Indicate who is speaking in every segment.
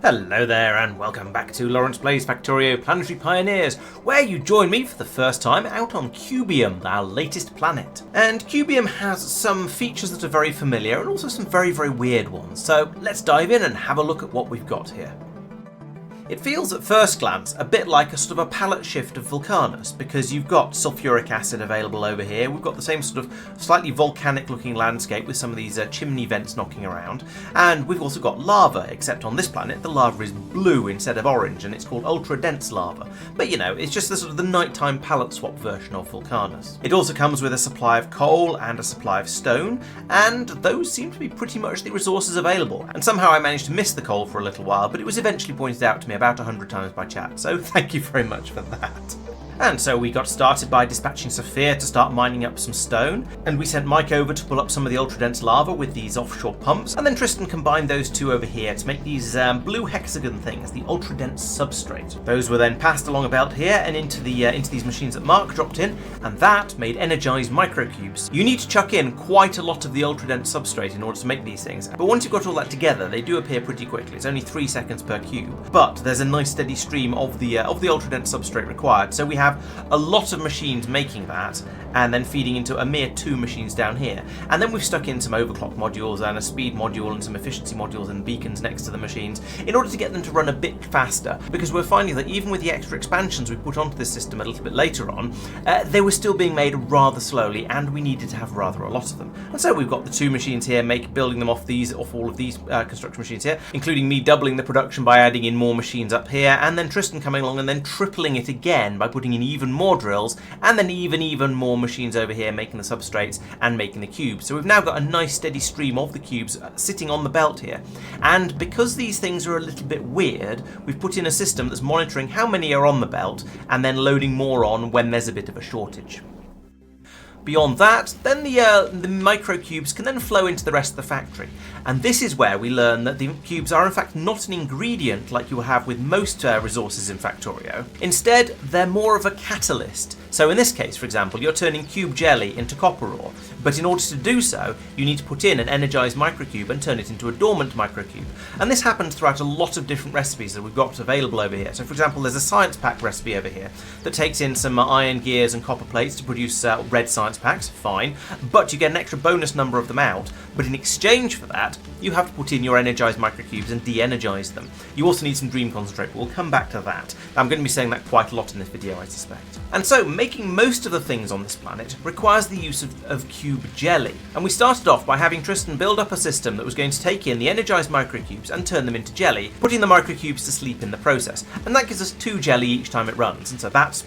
Speaker 1: Hello there and welcome back to Laurence Plays Factorio Planetary Pioneers, where you join me for the first time out on Cubium, our latest planet. And Cubium has some features that are very familiar and also some very weird ones, so let's dive in and have a look at what we've got here. It feels at first glance a bit like a sort of a palette shift of Vulcanus, because you've got sulfuric acid available over here, we've got the same sort of slightly volcanic looking landscape with some of these chimney vents knocking around, and we've also got lava, except on this planet the lava is blue instead of orange and it's called ultra dense lava. But you know, it's just the sort of the nighttime palette swap version of Vulcanus. It also comes with a supply of coal and a supply of stone, and those seem to be pretty much the resources available. And somehow I managed to miss the coal for a little while, but it was eventually pointed out to me about 100 times by chat, so thank you very much for that. And so we got started by dispatching Sophia to start mining up some stone, and we sent Mike over to pull up some of the ultra-dense lava with these offshore pumps, and then Tristan combined those two over here to make these blue hexagon things, the ultra-dense substrate. Those were then passed along a belt here and into these machines that Mark dropped in, and that made energized microcubes. You need to chuck in quite a lot of the ultra-dense substrate in order to make these things, but once you've got all that together, they do appear pretty quickly. It's only 3 seconds per cube, but there's a nice steady stream of the ultra-dense substrate required, so we have a lot of machines making that and then feeding into a mere 2 machines down here. And then we've stuck in some overclock modules and a speed module and some efficiency modules and beacons next to the machines in order to get them to run a bit faster, because we're finding that even with the extra expansions we put onto this system a little bit later on, they were still being made rather slowly and we needed to have rather a lot of them. And so we've got the 2 machines here building them off all of these construction machines here, including me doubling the production by adding in more machines up here, and then Tristan coming along and then tripling it again by putting in even more drills, and then even more machines over here making the substrates and making the cubes. So we've now got a nice steady stream of the cubes sitting on the belt here. And because these things are a little bit weird, we've put in a system that's monitoring how many are on the belt and then loading more on when there's a bit of a shortage. Beyond that, then the microcubes can then flow into the rest of the factory. And this is where we learn that the cubes are in fact not an ingredient like you will have with most resources in Factorio. Instead, they're more of a catalyst. So in this case, for example, you're turning cube jelly into copper ore, but in order to do so, you need to put in an energized microcube and turn it into a dormant microcube. And this happens throughout a lot of different recipes that we've got available over here. So for example, there's a science pack recipe over here that takes in some iron gears and copper plates to produce red science packs, fine, but you get an extra bonus number of them out, but in exchange for that, you have to put in your energized microcubes and de-energize them. You also need some dream concentrate, but we'll come back to that. I'm going to be saying that quite a lot in this video, I suspect. And so, making most of the things on this planet requires the use of cube jelly. And we started off by having Tristan build up a system that was going to take in the energized microcubes and turn them into jelly, putting the microcubes to sleep in the process. And that gives us 2 jelly each time it runs, and so that's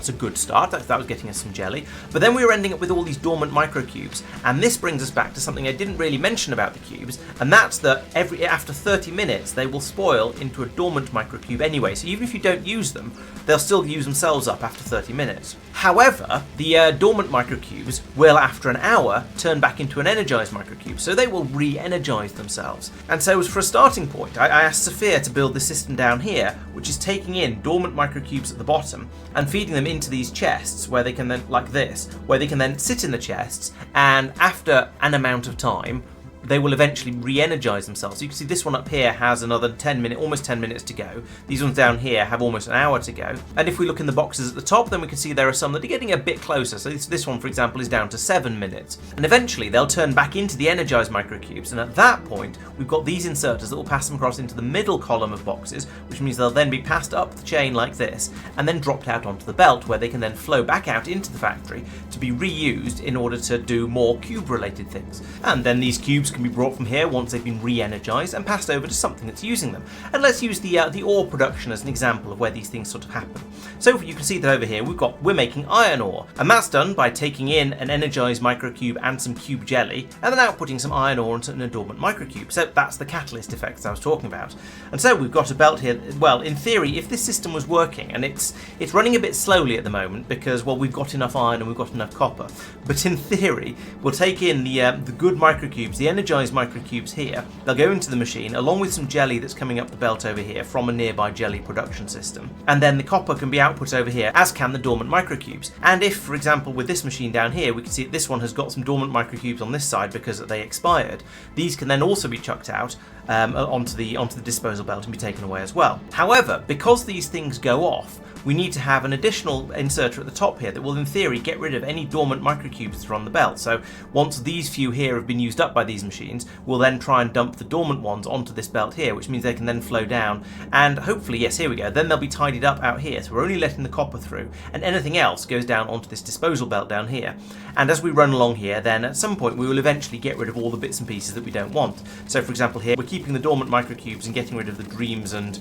Speaker 1: a good start. That was getting us some jelly. But then we were ending up with all these dormant microcubes, and this brings us back to something I didn't really mention about the cubes, and that's that after 30 minutes they will spoil into a dormant microcube anyway, so even if you don't use them, they'll still use themselves up after 30 minutes. However, the dormant microcubes will, after an hour, turn back into an energized microcube, so they will re-energize themselves. And so for a starting point, I asked Sophia to build this system down here, which is taking in dormant microcubes at the bottom and feeding them into these chests where they can then, like this, where they can then sit in the chests, and after an amount of time they will eventually re-energize themselves. So you can see this one up here has another almost 10 minutes to go. These ones down here have almost an hour to go. And if we look in the boxes at the top, then we can see there are some that are getting a bit closer. So this one, for example, is down to 7 minutes. And eventually they'll turn back into the energized microcubes. And at that point, we've got these inserters that will pass them across into the middle column of boxes, which means they'll then be passed up the chain like this, and then dropped out onto the belt, where they can then flow back out into the factory to be reused in order to do more cube-related things. And then these cubes can be brought from here once they've been re-energized and passed over to something that's using them. And let's use the ore production as an example of where these things sort of happen. So you can see that over here we're making iron ore, and that's done by taking in an energized microcube and some cube jelly, and then outputting some iron ore into a dormant microcube. So that's the catalyst effects I was talking about. And so we've got a belt here. Well, in theory, if this system was working, and it's running a bit slowly at the moment because, well, we've got enough iron and we've got enough copper, but in theory we'll take in the good microcubes, the energized microcubes here. They'll go into the machine along with some jelly that's coming up the belt over here from a nearby jelly production system. And then the copper can be output over here, as can the dormant microcubes. And if, for example, with this machine down here, we can see that this one has got some dormant microcubes on this side because they expired, these can then also be chucked out onto the disposal belt and be taken away as well. However, because these things go off, we need to have an additional inserter at the top here that will in theory get rid of any dormant microcubes that are on the belt. So once these few here have been used up by these machines, we'll then try and dump the dormant ones onto this belt here, which means they can then flow down and hopefully, yes, here we go, then they'll be tidied up out here. So we're only letting the copper through and anything else goes down onto this disposal belt down here. And as we run along here, then at some point we will eventually get rid of all the bits and pieces that we don't want. So for example here, we're keeping the dormant microcubes and getting rid of the dreams and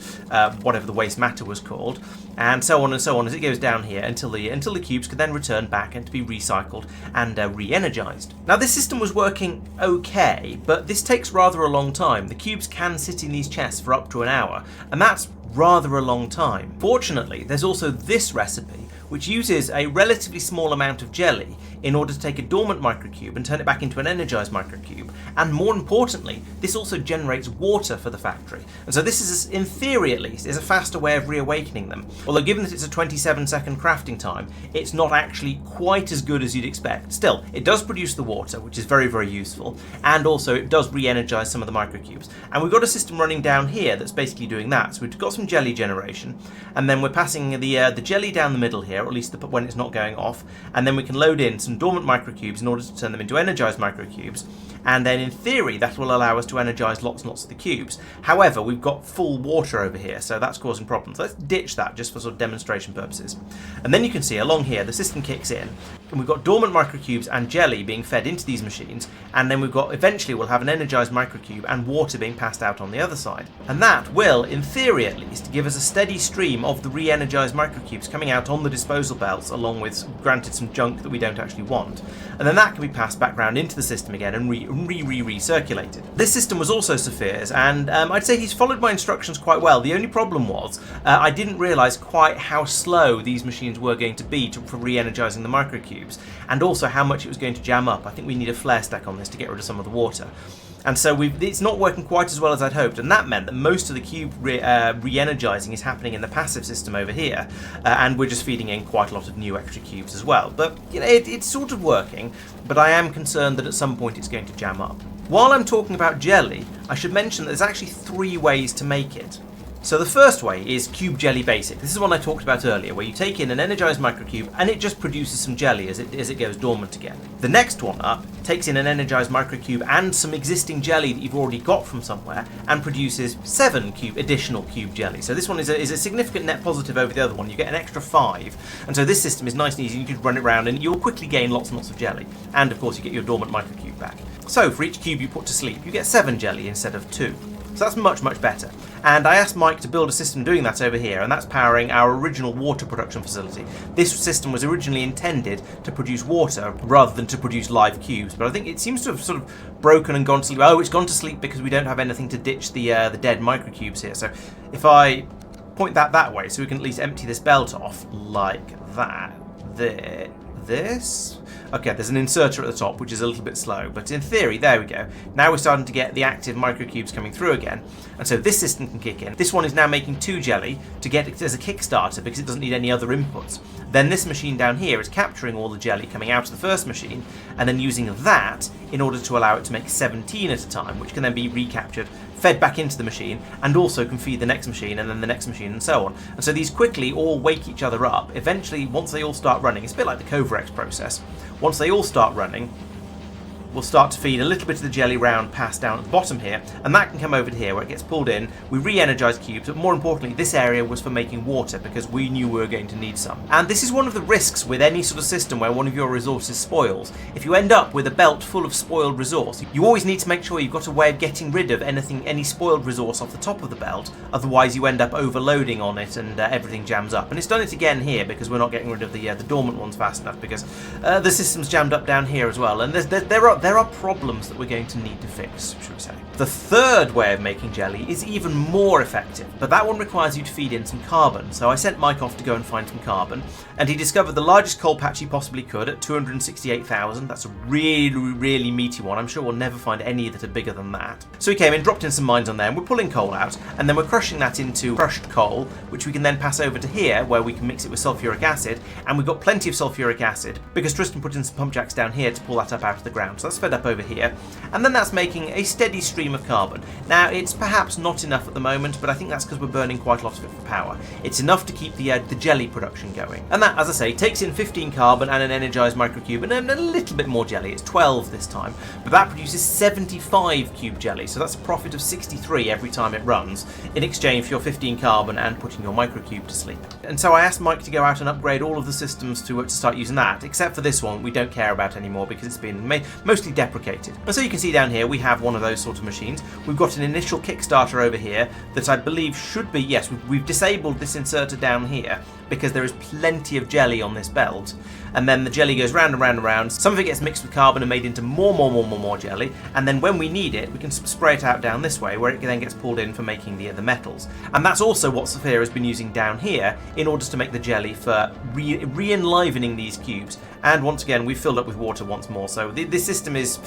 Speaker 1: whatever the waste matter was called, and so on as it goes down here until the cubes can then return back and to be recycled and re-energized. Now this system was working okay, but this takes rather a long time. The cubes can sit in these chests for up to an hour, and that's rather a long time. Fortunately, there's also this recipe, which uses a relatively small amount of jelly in order to take a dormant microcube and turn it back into an energized microcube. And more importantly, this also generates water for the factory. And so this is, in theory at least, is a faster way of reawakening them. Although given that it's a 27-second crafting time, it's not actually quite as good as you'd expect. Still, it does produce the water, which is very, very useful. And also it does re-energize some of the microcubes. And we've got a system running down here that's basically doing that. So we've got some jelly generation, and then we're passing the jelly down the middle here, or at least when it's not going off, and then we can load in some dormant microcubes in order to turn them into energized microcubes, and then in theory that will allow us to energize lots and lots of the cubes. However, we've got full water over here, so that's causing problems. Let's ditch that just for sort of demonstration purposes. And then you can see along here the system kicks in, and we've got dormant microcubes and jelly being fed into these machines, and then eventually we'll have an energized microcube and water being passed out on the other side. And that will, in theory at least, give us a steady stream of the re-energized microcubes coming out on the disposal belts, along with, granted, some junk that we don't actually want. And then that can be passed back round into the system again and recirculated. This system was also Saphir's, and I'd say he's followed my instructions quite well. The only problem was I didn't realise quite how slow these machines were going to be for re-energising the microcubes, and also how much it was going to jam up. I think we need a flare stack on this to get rid of some of the water. And so it's not working quite as well as I'd hoped, and that meant that most of the cube re-energising is happening in the passive system over here, and we're just feeding in quite a lot of new extra cubes as well. But you know, it's sort of working, but I am concerned that at some point it's going to jam up. While I'm talking about jelly, I should mention that there's actually 3 ways to make it. So the first way is Cube Jelly Basic. This is one I talked about earlier, where you take in an energized microcube and it just produces some jelly as it goes dormant again. The next one up takes in an energized microcube and some existing jelly that you've already got from somewhere and produces 7 additional cube jelly. So this one is a significant net positive over the other one. You get an extra 5, and so this system is nice and easy. You can run it around and you'll quickly gain lots and lots of jelly. And of course you get your dormant microcube back. So for each cube you put to sleep, you get 7 jelly instead of 2. So that's much, much better. And I asked Mike to build a system doing that over here, and that's powering our original water production facility. This system was originally intended to produce water rather than to produce live cubes, but I think it seems to have sort of broken and gone to sleep. Oh, it's gone to sleep because we don't have anything to ditch the dead microcubes here. So if I point that way, so we can at least empty this belt off like that. This? Okay, there's an inserter at the top, which is a little bit slow, but in theory, there we go. Now we're starting to get the active microcubes coming through again, and so this system can kick in. This one is now making 2 jelly to get it as a Kickstarter because it doesn't need any other inputs. Then this machine down here is capturing all the jelly coming out of the first machine, and then using that in order to allow it to make 17 at a time, which can then be recaptured, fed back into the machine, and also can feed the next machine and then the next machine and so on. And so these quickly all wake each other up. Eventually, once they all start running, it's a bit like the Covarex process. Once they all start running, we'll start to feed a little bit of the jelly round passed down at the bottom here, and that can come over to here where it gets pulled in. We re-energize cubes, but more importantly, this area was for making water because we knew we were going to need some. And this is one of the risks with any sort of system where one of your resources spoils. If you end up with a belt full of spoiled resource, you always need to make sure you've got a way of getting rid of any spoiled resource off the top of the belt, otherwise you end up overloading on it and everything jams up. And it's done it again here because we're not getting rid of the dormant ones fast enough because the system's jammed up down here as well. And there there are problems that we're going to need to fix, should we say. The third way of making jelly is even more effective, but that one requires you to feed in some carbon. So I sent Mike off to go and find some carbon, and he discovered the largest coal patch he possibly could at 268,000. That's a really, really meaty one. I'm sure we'll never find any that are bigger than that. So he came in, dropped in some mines on there, and we're pulling coal out, and then we're crushing that into crushed coal, which we can then pass over to here, where we can mix it with sulfuric acid, and we've got plenty of sulfuric acid, because Tristan put in some pump jacks down here to pull that up out of the ground. So that's fed up over here, and then that's making a steady stream of carbon. Now, it's perhaps not enough at the moment, but I think that's because we're burning quite a lot of it for power. It's enough to keep the jelly production going. And that, as I say, takes in 15 carbon and an energized microcube and a little bit more jelly. It's 12 this time, but that produces 75 cube jelly, so that's a profit of 63 every time it runs, in exchange for your 15 carbon and putting your microcube to sleep. And so I asked Mike to go out and upgrade all of the systems to start using that, except for this one we don't care about anymore because it's been mostly deprecated. And so you can see down here we have one of those sort of machines. We've got an initial Kickstarter over here that I believe should be, yes, we've disabled this inserter down here because there is plenty of jelly on this belt, and then the jelly goes round and round and round. Some of it gets mixed with carbon and made into more jelly, and then when we need it we can spray it out down this way where it then gets pulled in for making the metals. And that's also what Sophia has been using down here in order to make the jelly for re-enlivening these cubes. And once again we've filled up with water once more, so this system is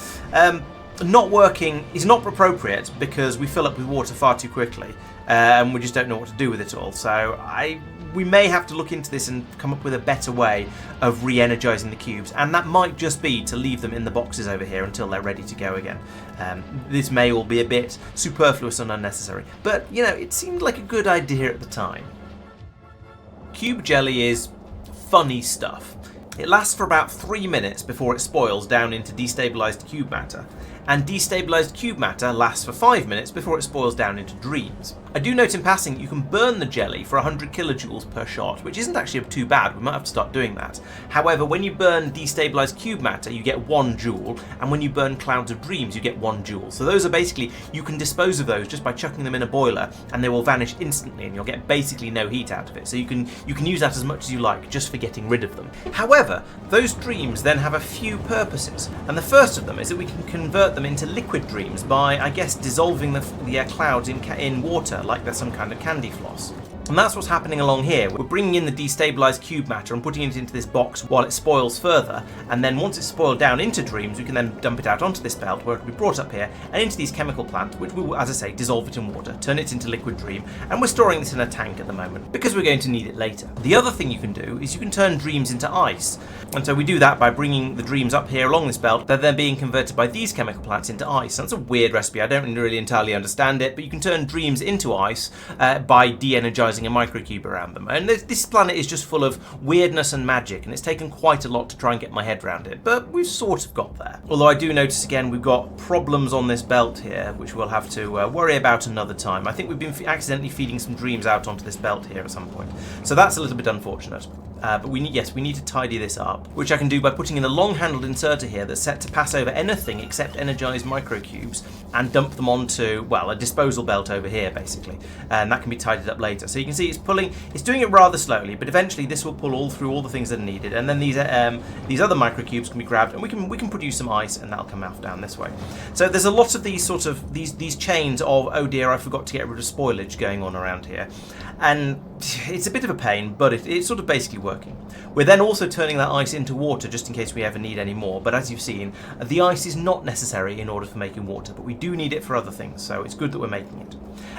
Speaker 1: not working, is not appropriate because we fill up with water far too quickly, and we just don't know what to do with it all. So we may have to look into this and come up with a better way of re-energizing the cubes, and that might just be to leave them in the boxes over here until they're ready to go again. This may all be a bit superfluous and unnecessary, but you know, it seemed like a good idea at the time. Cube jelly is funny stuff. It lasts for about 3 minutes before it spoils down into destabilized cube matter, and destabilized cube matter lasts for 5 minutes before it spoils down into dreams. I do note in passing you can burn the jelly for 100 kilojoules per shot, which isn't actually too bad. We might have to start doing that. However, when you burn destabilized cube matter, you get 1 joule, and when you burn clouds of dreams, you get 1 joule. So those are basically, you can dispose of those just by chucking them in a boiler, and they will vanish instantly, and you'll get basically no heat out of it. So you can use that as much as you like, just for getting rid of them. However, those dreams then have a few purposes, and the first of them is that we can convert them into liquid dreams by, I guess, dissolving the clouds in water, like they're some kind of candy floss. And that's what's happening along here. We're bringing in the destabilized cube matter and putting it into this box while it spoils further, and then once it's spoiled down into dreams, we can then dump it out onto this belt where it will be brought up here and into these chemical plants, which will, as I say, dissolve it in water, turn it into liquid dream, and we're storing this in a tank at the moment because we're going to need it later. The other thing you can do is you can turn dreams into ice, and so we do that by bringing the dreams up here along this belt. They're then being converted by these chemical plants into ice. That's a weird recipe. I don't really entirely understand it, but you can turn dreams into ice by de-energizing a microcube around them. And this planet is just full of weirdness and magic, and it's taken quite a lot to try and get my head around it, but we've sort of got there. Although I do notice again we've got problems on this belt here, which we'll have to worry about another time. I think we've been accidentally feeding some dreams out onto this belt here at some point, so that's a little bit unfortunate. But we need to tidy this up, which I can do by putting in a long-handled inserter here that's set to pass over anything except energized microcubes and dump them onto, well, a disposal belt over here, basically. And that can be tidied up later. So you can see it's doing it rather slowly, but eventually this will pull through all the things that are needed, and then these other microcubes can be grabbed, and we can produce some ice, and that'll come out down this way. So there's a lot of these chains of, oh dear, I forgot to get rid of spoilage going on around here. And it's a bit of a pain, but it's sort of basically working. We're then also turning that ice into water just in case we ever need any more, but as you've seen, the ice is not necessary in order for making water, but we do need it for other things, so it's good that we're making it.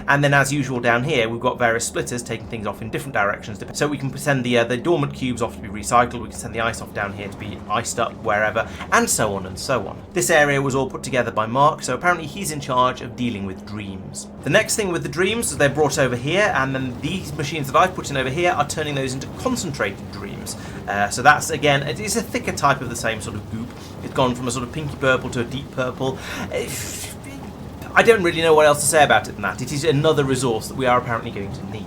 Speaker 1: And then as usual down here, we've got various splitters taking things off in different directions, so we can send the dormant cubes off to be recycled, we can send the ice off down here to be iced up wherever, and so on and so on. This area was all put together by Mark, so apparently he's in charge of dealing with dreams. The next thing with the dreams is they're brought over here, and then these machines that I've put in over here are turning those into concentrated dreams. So that's, again, it is a thicker type of the same sort of goop. It's gone from a sort of pinky purple to a deep purple. I don't really know what else to say about it than that. It is another resource that we are apparently going to need.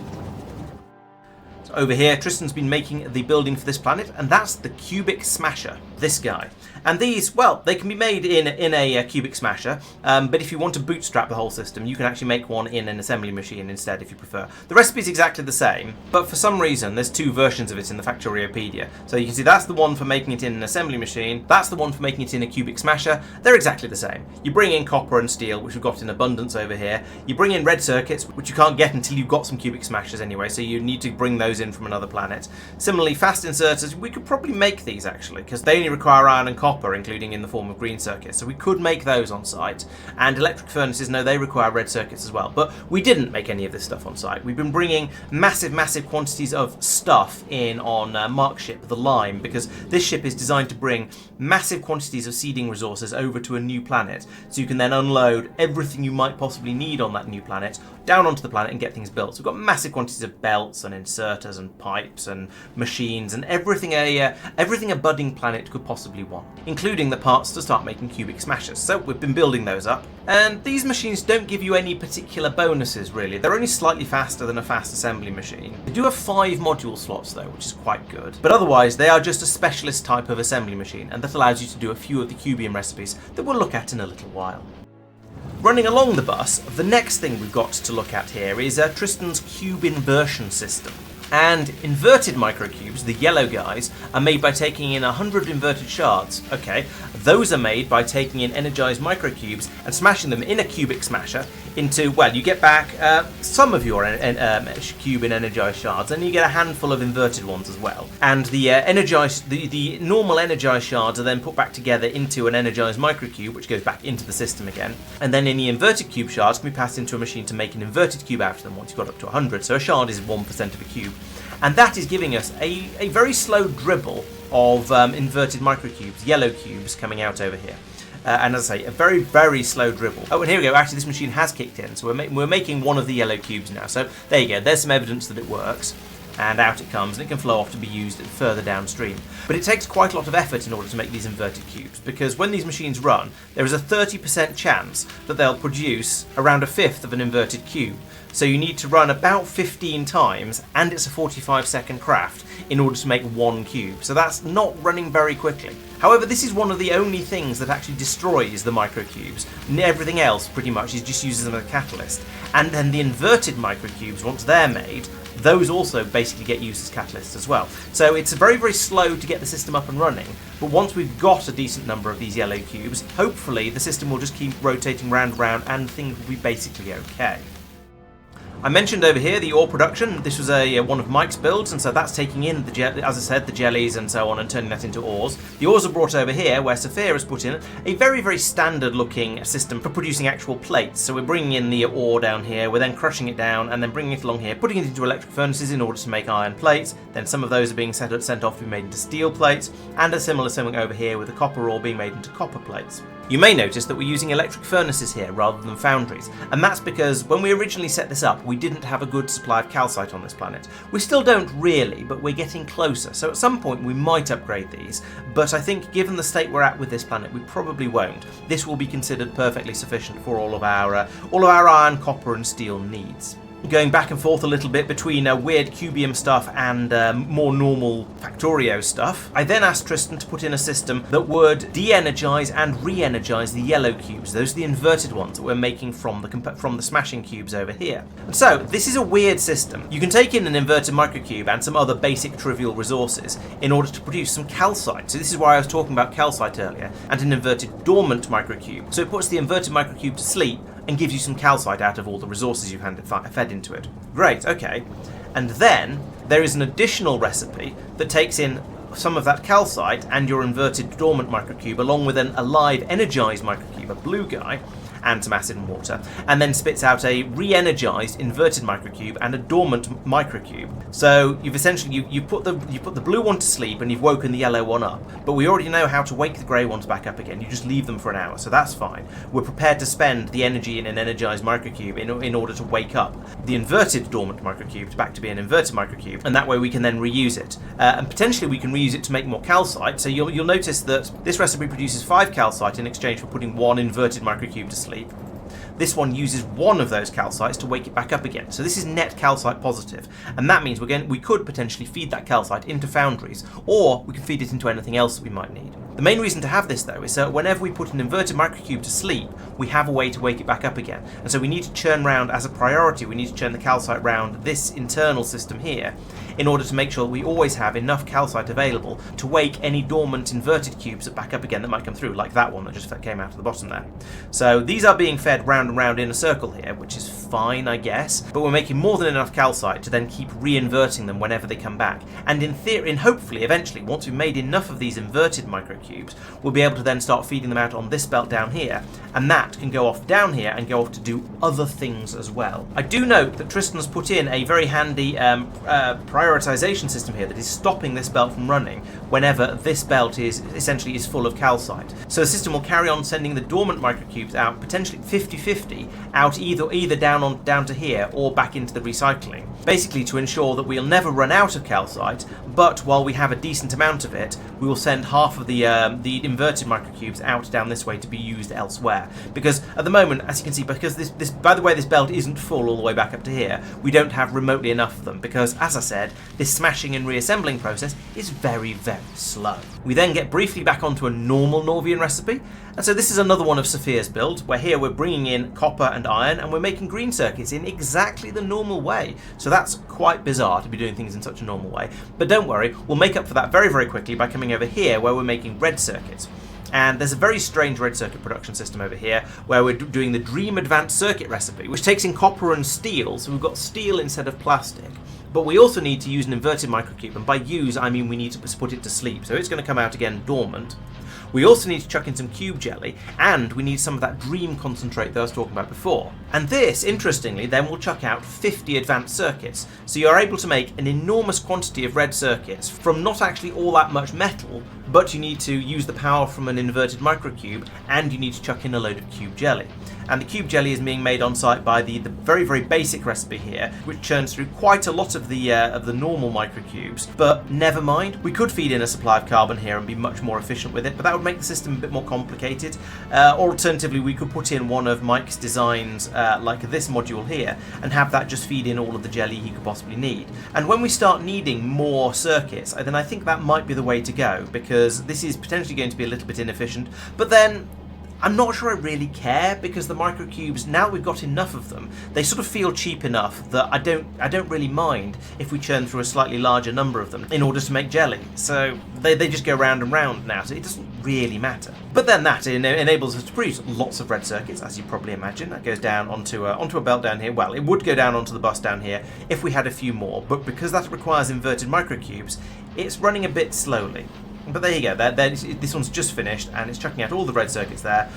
Speaker 1: So over here, Tristan's been making the building for this planet, and that's the cubic smasher. this guy. And these, well, they can be made in a cubic smasher, but if you want to bootstrap the whole system, you can actually make one in an assembly machine instead if you prefer. The recipe is exactly the same, but for some reason there's two versions of it in the Factoriopedia. So you can see that's the one for making it in an assembly machine, that's the one for making it in a cubic smasher. They're exactly the same. You bring in copper and steel, which we've got in abundance over here. You bring in red circuits, which you can't get until you've got some cubic smashers anyway, so you need to bring those in from another planet. Similarly, fast inserters, we could probably make these actually, because they only require iron and copper, including in the form of green circuits, so we could make those on site. And electric furnaces, no, they require red circuits as well, but we didn't make any of this stuff on site. We've been bringing massive quantities of stuff in on Mark's ship, the Lime, because this ship is designed to bring massive quantities of seeding resources over to a new planet, so you can then unload everything you might possibly need on that new planet down onto the planet and get things built. So we've got massive quantities of belts and inserters and pipes and machines and everything a budding planet could possibly want, including the parts to start making cubic smashers. So we've been building those up, and these machines don't give you any particular bonuses really. They're only slightly faster than a fast assembly machine. They do have 5 module slots though, which is quite good, but otherwise they are just a specialist type of assembly machine, and that allows you to do a few of the Cubium recipes that we'll look at in a little while. Running along the bus, the next thing we've got to look at here is Tristan's cube inversion system. And inverted microcubes, the yellow guys, are made by taking in 100 inverted shards. Okay, those are made by taking in energized microcubes and smashing them in a cubic smasher into, well, you get back some of your cube in energized shards, and you get a handful of inverted ones as well. And the normal energized shards are then put back together into an energized microcube, which goes back into the system again. And then any inverted cube shards can be passed into a machine to make an inverted cube out of them once you've got up to 100. So a shard is 1% of a cube. And that is giving us a very slow dribble of inverted microcubes, yellow cubes, coming out over here. And as I say, a very slow dribble. Oh, and here we go. Actually, this machine has kicked in, so we're making one of the yellow cubes now. So there you go. There's some evidence that it works. And out it comes, and it can flow off to be used further downstream. But it takes quite a lot of effort in order to make these inverted cubes, because when these machines run, there is a 30% chance that they'll produce around a fifth of an inverted cube. So you need to run about 15 times, and it's a 45-second craft, in order to make one cube. So that's not running very quickly. However, this is one of the only things that actually destroys the microcubes. Everything else, pretty much, is just uses them as a catalyst. And then the inverted microcubes, once they're made, those also basically get used as catalysts as well. So it's very slow to get the system up and running, but once we've got a decent number of these yellow cubes, hopefully the system will just keep rotating round and round and things will be basically okay. I mentioned over here the ore production. This was one of Mike's builds, and so that's taking in, as I said, the jellies and so on, and turning that into ores. The ores are brought over here, where Sophia has put in a very standard looking system for producing actual plates. So we're bringing in the ore down here, we're then crushing it down, and then bringing it along here, putting it into electric furnaces in order to make iron plates. Then some of those are being sent off to be made into steel plates, and a similar thing over here with the copper ore being made into copper plates. You may notice that we're using electric furnaces here rather than foundries, and that's because when we originally set this up, we didn't have a good supply of calcite on this planet. We still don't really, but we're getting closer, so at some point we might upgrade these, but I think given the state we're at with this planet, we probably won't. This will be considered perfectly sufficient for all of our iron, copper and steel needs. Going back and forth a little bit between weird Cubium stuff and more normal Factorio stuff, I then asked Tristan to put in a system that would de-energize and re-energize the yellow cubes. Those are the inverted ones that we're making from the smashing cubes over here. And so this is a weird system. You can take in an inverted microcube and some other basic trivial resources in order to produce some calcite. So this is why I was talking about calcite earlier, and an inverted dormant microcube. So it puts the inverted microcube to sleep and gives you some calcite out of all the resources you've fed into it. Great, okay. And then there is an additional recipe that takes in some of that calcite and your inverted dormant microcube along with a live energized microcube, a blue guy, and some acid and water, and then spits out a re-energized inverted microcube and a dormant microcube. So you've essentially you put the blue one to sleep and you've woken the yellow one up, but we already know how to wake the grey ones back up again. You just leave them for an hour, so that's fine. We're prepared to spend the energy in an energized microcube in order to wake up the inverted dormant microcube back to be an inverted microcube, and that way we can then reuse it, and potentially we can reuse it to make more calcite. So you'll notice that this recipe produces 5 calcite in exchange for putting 1 inverted microcube to sleep. This one uses 1 of those calcites to wake it back up again. So this is net calcite positive, and that means we could potentially feed that calcite into foundries, or we can feed it into anything else that we might need. The main reason to have this though is that whenever we put an inverted microcube to sleep, we have a way to wake it back up again. And so we need to churn round as a priority, we need to churn the calcite round this internal system here in order to make sure that we always have enough calcite available to wake any dormant inverted cubes back up again that might come through, like that one that just came out of the bottom there. So these are being fed round and round in a circle here, which is fine, I guess, but we're making more than enough calcite to then keep re-inverting them whenever they come back. And in theory, and hopefully, eventually, once we've made enough of these inverted microcubes, we'll be able to then start feeding them out on this belt down here, and that can go off down here and go off to do other things as well. I do note that Tristan's put in a very handy prioritization system here that is stopping this belt from running whenever this belt is essentially full of calcite. So the system will carry on sending the dormant microcubes out, potentially 50-50, out either down to here or back into the recycling, basically to ensure that we'll never run out of calcite, but while we have a decent amount of it, we will send half of the inverted microcubes out down this way to be used elsewhere. Because at the moment, as you can see, because this by the way, this belt isn't full all the way back up to here, we don't have remotely enough of them, because as I said, this smashing and reassembling process is very, very slow. We then get briefly back onto a normal Norvian recipe, and so this is another one of Sophia's builds, where here we're bringing in copper and iron, and we're making green circuits in exactly the normal way. So that's quite bizarre to be doing things in such a normal way. But don't worry, we'll make up for that very, very quickly by coming over here, where we're making red circuits. And there's a very strange red circuit production system over here where we're doing the Dream Advanced Circuit recipe, which takes in copper and steel, so we've got steel instead of plastic. But we also need to use an inverted microcube, and by use I mean we need to put it to sleep, so it's going to come out again dormant. We also need to chuck in some cube jelly, and we need some of that dream concentrate that I was talking about before. And this, interestingly, then will chuck out 50 advanced circuits, so you're able to make an enormous quantity of red circuits from not actually all that much metal, but you need to use the power from an inverted microcube, and you need to chuck in a load of cube jelly. And the cube jelly is being made on site by the very, very basic recipe here, which churns through quite a lot of the normal microcubes. But never mind, we could feed in a supply of carbon here and be much more efficient with it, but that would make the system a bit more complicated. Alternatively, we could put in one of Mike's designs, like this module here, and have that just feed in all of the jelly he could possibly need. And when we start needing more circuits, then I think that might be the way to go, because this is potentially going to be a little bit inefficient, but then I'm not sure I really care, because the microcubes, now that we've got enough of them, they sort of feel cheap enough that I don't really mind if we churn through a slightly larger number of them in order to make jelly. So they just go round and round now, so it doesn't really matter. But then that enables us to produce lots of red circuits, as you probably imagine. That goes down onto a belt down here. Well, it would go down onto the bus down here if we had a few more, but because that requires inverted microcubes, it's running a bit slowly. But there you go, this one's just finished, and it's chucking out all the red circuits there,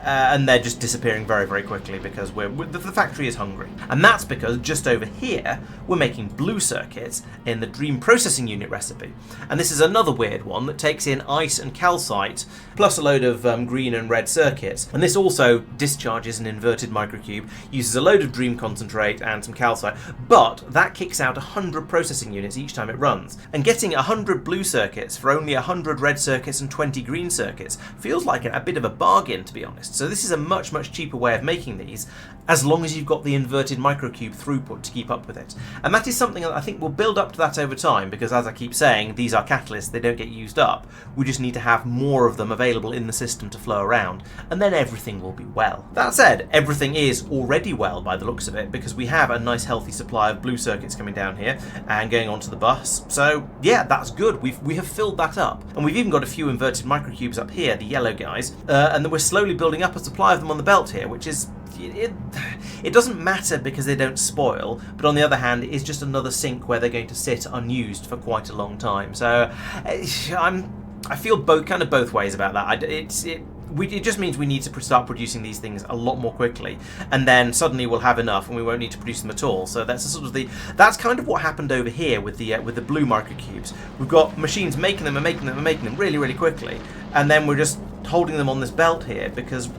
Speaker 1: and they're just disappearing very, very quickly because the factory is hungry. And that's because just over here, we're making blue circuits in the Dream Processing Unit recipe. And this is another weird one that takes in ice and calcite, plus a load of green and red circuits. And this also discharges an inverted microcube, uses a load of Dream concentrate and some calcite, but that kicks out 100 processing units each time it runs. And getting 100 blue circuits for only 100 red circuits and 20 green circuits feels like a bit of a bargain, to be honest. So this is a much, much cheaper way of making these, as long as you've got the inverted microcube throughput to keep up with it. And that is something that I think will build up to that over time, because as I keep saying, these are catalysts, they don't get used up. We just need to have more of them available in the system to flow around, and then everything will be well. That said, everything is already well by the looks of it, because we have a nice healthy supply of blue circuits coming down here and going onto the bus. So yeah, that's good. We have filled that up. And we've even got a few inverted microcubes up here, the yellow guys, and then we're slowly building up a supply of them on the belt here, which is it doesn't matter because they don't spoil, but on the other hand, it is just another sink where they're going to sit unused for quite a long time. So I feel both ways about that. It just means we need to start producing these things a lot more quickly, and then suddenly we'll have enough and we won't need to produce them at all. So that's kind of what happened over here with the blue microcubes. We've got machines making them and making them and making them really, really quickly, and then we're just holding them on this belt here because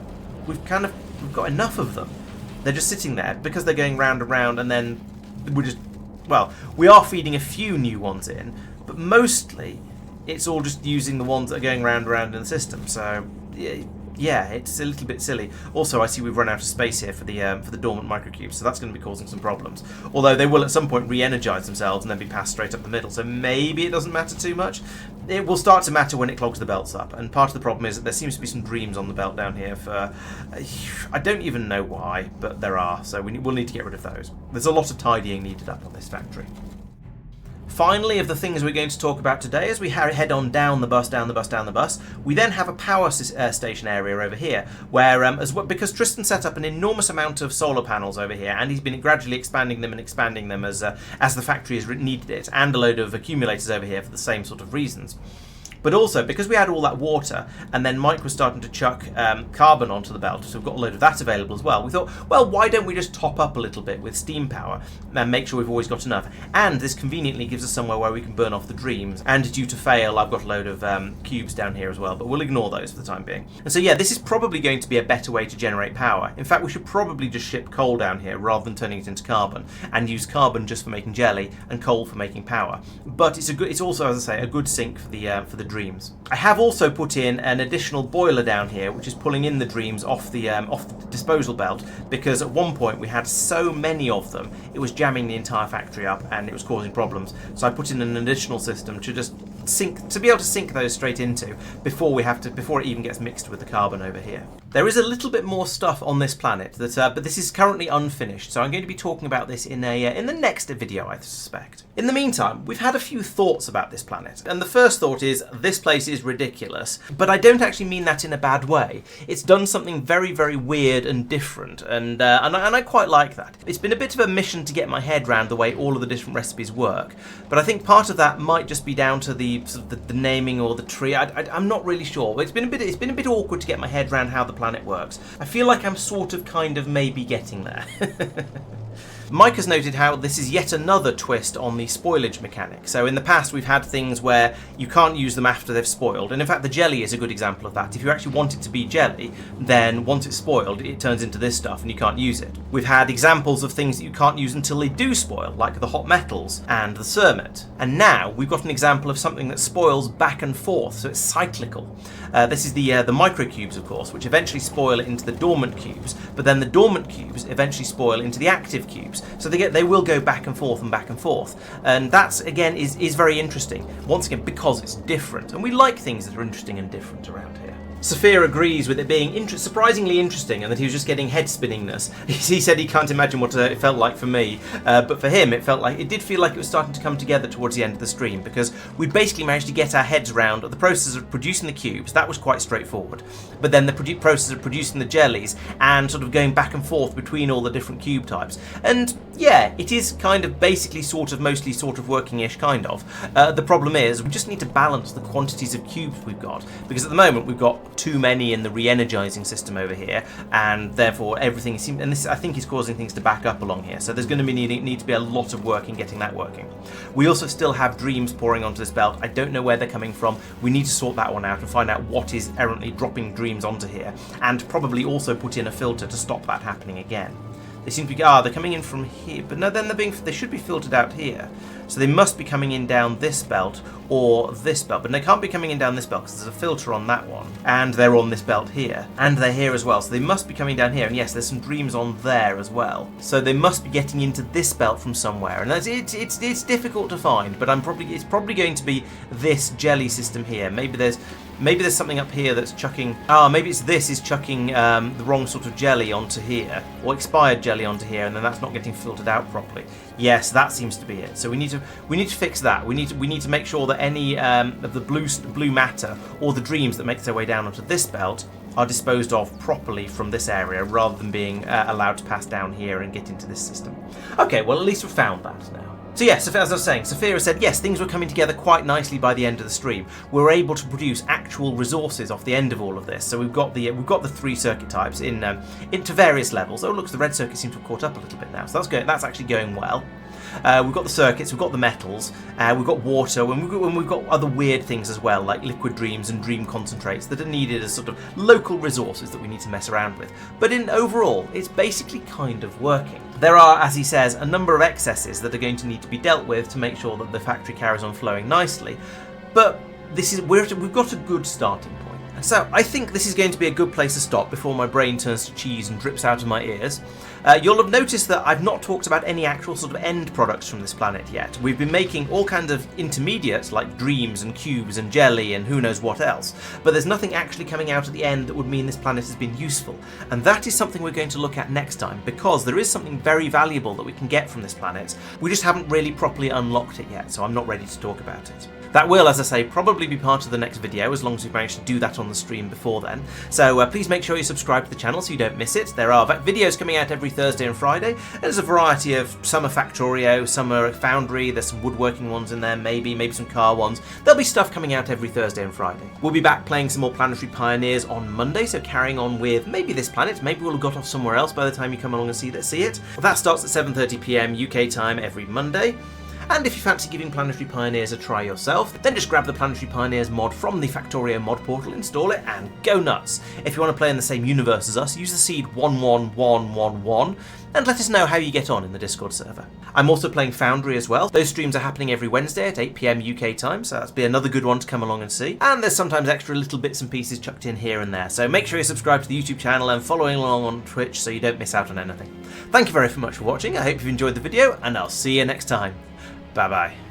Speaker 1: we've got enough of them. They're just sitting there because they're going round and round, and then we are feeding a few new ones in, but mostly it's all just using the ones that are going round and round in the system. So yeah, it's a little bit silly. Also, I see we've run out of space here for the dormant microcubes, so that's going to be causing some problems. Although they will at some point re-energize themselves and then be passed straight up the middle, so maybe it doesn't matter too much. It will start to matter when it clogs the belts up, and part of the problem is that there seems to be some dreams on the belt down here for... I don't even know why, but there are, so we'll need to get rid of those. There's a lot of tidying needed up on this factory. Finally, of the things we're going to talk about today, as we head on down the bus, we then have a power station area over here, where, because Tristan set up an enormous amount of solar panels over here, and he's been gradually expanding them as the factory has needed it, and a load of accumulators over here for the same sort of reasons. But also, because we had all that water, and then Mike was starting to chuck carbon onto the belt, so we've got a load of that available as well, we thought, well, why don't we just top up a little bit with steam power and make sure we've always got enough? And this conveniently gives us somewhere where we can burn off the dreams. And due to fail, I've got a load of cubes down here as well, but we'll ignore those for the time being. And so yeah, this is probably going to be a better way to generate power. In fact, we should probably just ship coal down here rather than turning it into carbon, and use carbon just for making jelly and coal for making power. But it's also, as I say, a good sink for the dreams. I have also put in an additional boiler down here, which is pulling in the dreams off the disposal belt, because at one point we had so many of them, it was jamming the entire factory up and it was causing problems. So I put in an additional system to just be able to sink those straight into before it even gets mixed with the carbon over here. There is a little bit more stuff on this planet, but this is currently unfinished, so I'm going to be talking about this in the next video, I suspect. In the meantime, we've had a few thoughts about this planet, and the first thought is, this place is ridiculous, but I don't actually mean that in a bad way. It's done something very, very weird and different, and I quite like that. It's been a bit of a mission to get my head around the way all of the different recipes work, but I think part of that might just be down to the naming or the tree. I'm not really sure. It's been a bit awkward to get my head around how the planet works. I feel like I'm sort of kind of maybe getting there. Mike has noted how this is yet another twist on the spoilage mechanic. So in the past we've had things where you can't use them after they've spoiled, and in fact the jelly is a good example of that. If you actually want it to be jelly, then once it's spoiled it turns into this stuff and you can't use it. We've had examples of things that you can't use until they do spoil, like the hot metals and the cermet. And now we've got an example of something that spoils back and forth, so it's cyclical. This is the microcubes, of course, which eventually spoil into the dormant cubes, but then the dormant cubes eventually spoil into the active cubes. So they will go back and forth and back and forth. And that, again, is very interesting. Once again, because it's different. And we like things that are interesting and different around here. Saphir agrees with it being surprisingly interesting, and that he was just getting head spinningness. He said he can't imagine what it felt like for me, but for him it did feel like it was starting to come together towards the end of the stream, because we basically managed to get our heads around the process of producing the cubes. That was quite straightforward, but then the process of producing the jellies and sort of going back and forth between all the different cube types. And yeah, it is kind of basically mostly working-ish kind of. The problem is we just need to balance the quantities of cubes we've got, because at the moment we've got too many in the re-energizing system over here, and therefore everything seems, and this I think is causing things to back up along here, so there's going to need to be a lot of work in getting that working. We also still have dreams pouring onto this belt. I don't know where they're coming from. We need to sort that one out and find out what is errantly dropping dreams onto here, and probably also put in a filter to stop that happening again. They seem to be, they're coming in from here, but no, then they should be filtered out here. So they must be coming in down this belt or this belt, but they can't be coming in down this belt because there's a filter on that one, and they're on this belt here, and they're here as well. So they must be coming down here, and yes, there's some dreams on there as well. So they must be getting into this belt from somewhere, and it's difficult to find, but it's probably going to be this jelly system here. Maybe there's something up here that's chucking... maybe this is chucking the wrong sort of jelly onto here, or expired jelly onto here, and then that's not getting filtered out properly. Yes, that seems to be it. So we need to fix that. We need to make sure that any of the blue matter or the dreams that make their way down onto this belt are disposed of properly from this area, rather than being allowed to pass down here and get into this system. Okay, well, at least we've found that now. So yes, as I was saying, Saphira said yes, things were coming together quite nicely by the end of the stream. We were able to produce actual resources off the end of all of this. So we've got the 3 circuit types into various levels. Oh look, the red circuit seems to have caught up a little bit now. So that's actually going well. We've got the circuits, we've got the metals, we've got water, and we've got other weird things as well, like liquid dreams and dream concentrates that are needed as sort of local resources that we need to mess around with. But overall, it's basically kind of working. There are, as he says, a number of excesses that are going to need to be dealt with to make sure that the factory carries on flowing nicely, but we've got a good starting point. So I think this is going to be a good place to stop before my brain turns to cheese and drips out of my ears. You'll have noticed that I've not talked about any actual sort of end products from this planet yet. We've been making all kinds of intermediates like dreams and cubes and jelly and who knows what else, but there's nothing actually coming out at the end that would mean this planet has been useful. And that is something we're going to look at next time, because there is something very valuable that we can get from this planet. We just haven't really properly unlocked it yet, so I'm not ready to talk about it. That will, as I say, probably be part of the next video, as long as we manage to do that on the stream before then. So please make sure you subscribe to the channel so you don't miss it. There are videos coming out every Thursday and Friday. There's a variety of, some are Factorio, some are Foundry, there's some woodworking ones in there, maybe some car ones. There'll be stuff coming out every Thursday and Friday. We'll be back playing some more Planetary Pioneers on Monday, so carrying on with maybe this planet, maybe we'll have got off somewhere else by the time you come along and see it. Well, that starts at 7:30 PM UK time every Monday. And if you fancy giving Planetary Pioneers a try yourself, then just grab the Planetary Pioneers mod from the Factorio mod portal, install it, and go nuts. If you want to play in the same universe as us, use the seed 11111, and let us know how you get on in the Discord server. I'm also playing Foundry as well. Those streams are happening every Wednesday at 8 PM UK time, so that'll be another good one to come along and see. And there's sometimes extra little bits and pieces chucked in here and there, so make sure you subscribe to the YouTube channel and following along on Twitch so you don't miss out on anything. Thank you very much for watching, I hope you've enjoyed the video, and I'll see you next time. Bye bye.